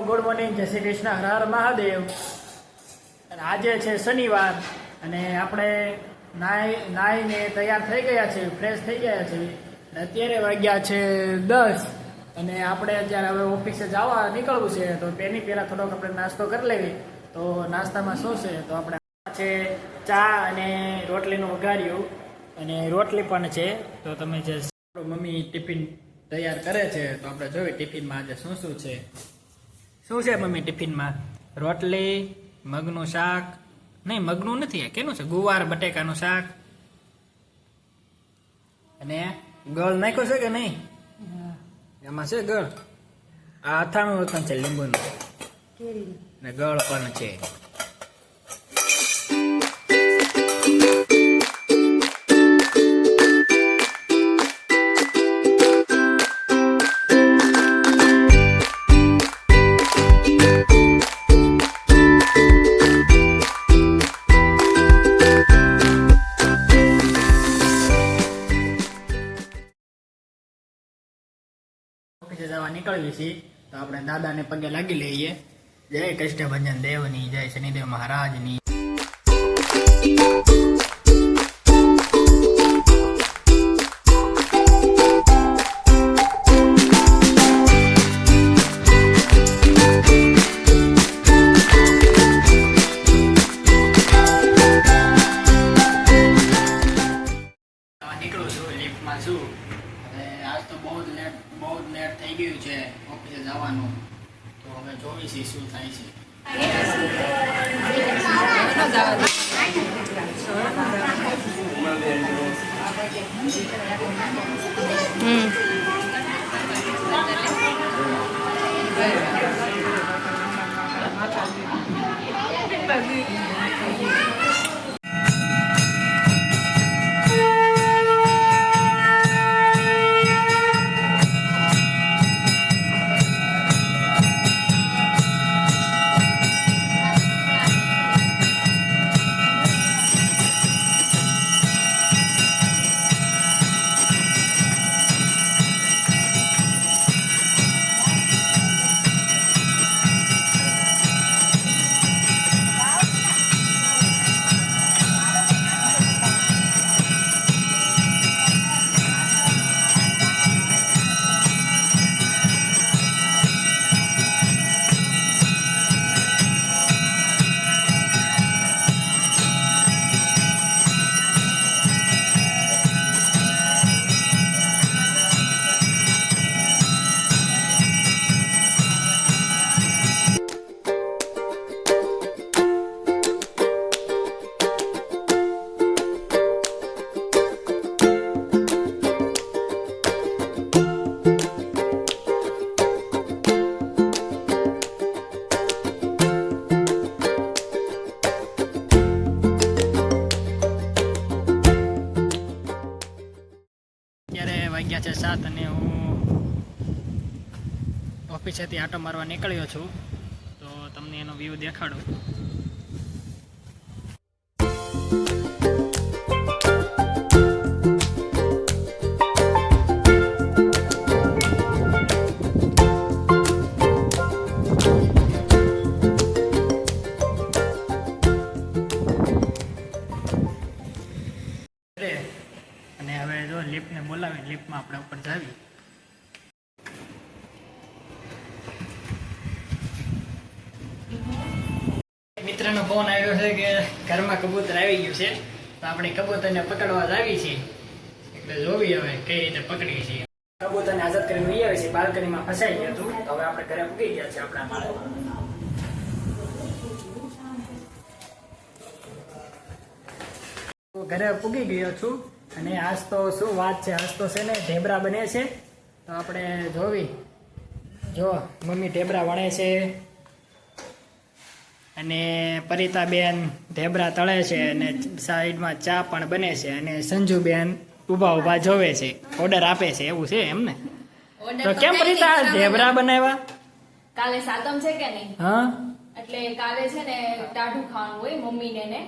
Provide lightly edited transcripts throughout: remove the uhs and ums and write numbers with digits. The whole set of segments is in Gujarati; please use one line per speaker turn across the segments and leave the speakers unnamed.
ગુડ મોર્નિંગ, જય શ્રી કૃષ્ણ, હર હર મહાદેવ। અને આજે છે શનિવાર અને આપણે નાઈને તૈયાર થઈ ગયા છે, ફ્રેશ થઈ ગયા છે। અત્યારે વાગ્યા છે 10 અને આપણે અત્યારે હવે ઓફિસે જવા નીકળવું છે। તો તેની પહેલાં થોડોક આપણે નાસ્તો કરી લેવી। તો નાસ્તામાં શું છે? તો આપણે છે ચા અને રોટલીનું વઘાર્યું અને રોટલી પણ છે। તો તમે જે મમ્મી ટિફિન તૈયાર કરે છે તો આપણે જોઈએ ટિફિનમાં આજે શું શું છે। શું છે મમ્મી ટિફિનમાં? રોટલી, મગનું શાક, નહીં મગનું નથી, કેનું છે? ગુવાર બટેકાનું શાક અને ગળ નાખ્યો છે કે નહીં? એમાં છે ગળ? આ અથાણું પણ છે લીંબુનું ને ગળ પણ છે। ઓફિસે જવા નીકળીએ છીએ તો આપણે દાદાને પગે લાગી લઈએ। જય કષ્ટભંજન દેવની, જય શનિદેવ મહારાજની। નીકળું છું, લિફ્ટમાં છું। આજ તો બહુ જ લેટ થઈ ગયું છે ઓફિસે જવાનું। તો હવે જોઈ છીએ શું થાય છે। વાગ્યા છે 7 અને હું ઓફિસેથી આટો મારવા નીકળ્યો છું। તો તમને એનો વ્યૂ દેખાડું। અને હવે જો લિફ્ટને બોલાવી, લિફ્ટમાં આપણે ઉપર જાવી। મિત્રનો ફોન આવ્યો છે કે ઘરમાં કબૂતર આવી ગયું છે, તો આપણે કબૂતરને પકડવા જાવી છીએ। એટલે જોવી હવે કઈ રીતે પકડીએ છીએ। કબૂતરને આઝાદ કરીને લઈ આવી છે, બાલ્કનીમાં ફસાઈ ગયું હતું। તો હવે આપણે ઘરે પૂગી ગયા છે આપણા માળે। ઘરે પૂગી ગયો છું અને આજ તો શું વાત છે, આજ તો છે ને ઢેબરા બને છે। તો આપણે જોવી, જો મમ્મી ઢેબરા વણે છે અને પરિતાબેન ઢેબરા તળે છે અને સાઈડમાં ચા પણ બને છે અને સંજુબેન ઊભા જોવે છે, ઓર્ડર આપે છે, એવું છે એમ ને? તો કેમ પરિતા ઢેબરા બનાવ્યા?
કાલે સાતમ છે કે નહીં?
હા,
એટલે કાલે છે ને ટાઢું ખાવાનું હોય મમ્મીને ને,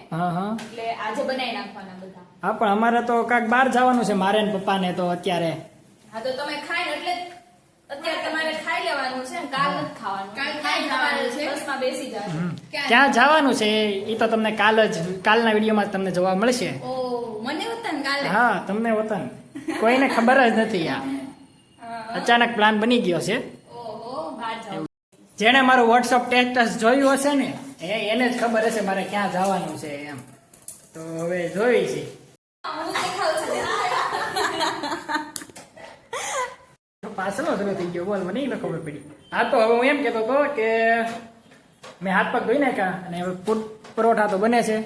એટલે આજે બનાવી નાખવાના બધા।
હા, પણ અમારે તો કાંઈક બહાર જવાનું છે, મારે ને પપ્પાને તો અત્યારે।
હા, તો તમે ખાય ને એટલે અત્યારે તમારે ખાઈ લેવાનું છે ને કાલ નથી ખાવાનું.
કાલ
ખાઈ
જવાનું છે.
બસમાં બેસી જવાનું.
ક્યાં જવાનું છે એ તો તમને કાલના વિડીયોમાં તમને જોવા મળશે.
ઓ મને વતન કાલે.
હા, તમને વતન કોઈને ખબર જ નથી. આ અચાનક પ્લાન બની ગયો છે.
ઓહો
બહાર જાઓ.
જેણે મારું વોટ્સઅપ સ્ટેટસ જોયું હશે ને એને જ ખબર હશે મારે ક્યાં જવાનું છે એમ. તો હવે જોઈ છે.
હું દેખાઉં છું.
પાછલો ધરો થઈ ગયો, બોલ, મને ય ન ખબર પડી. હા, તો હવે હું એમ કહેતો હતો કે મેં હાથ પગ ધોઈ નાખ્યા અને હવે પરોઠા તો બને છે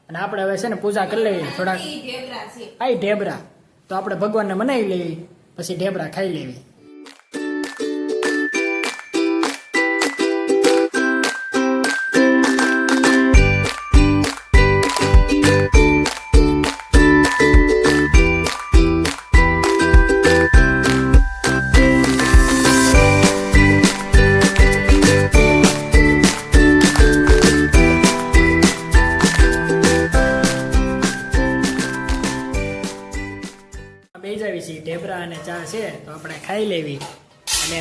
અને આપણે હવે છે ને પૂજા કરી લઈએ થોડાક.
ઈ ઢેબરા છે.
આ ઢેબરા તો આપણે ભગવાનને મનાવી લઈએ, પછી ઢેબરા ખાઈ લેવી. બે જાવી છીએ, ઢેબરા અને ચા છે તો આપણે ખાઈ લેવી. અને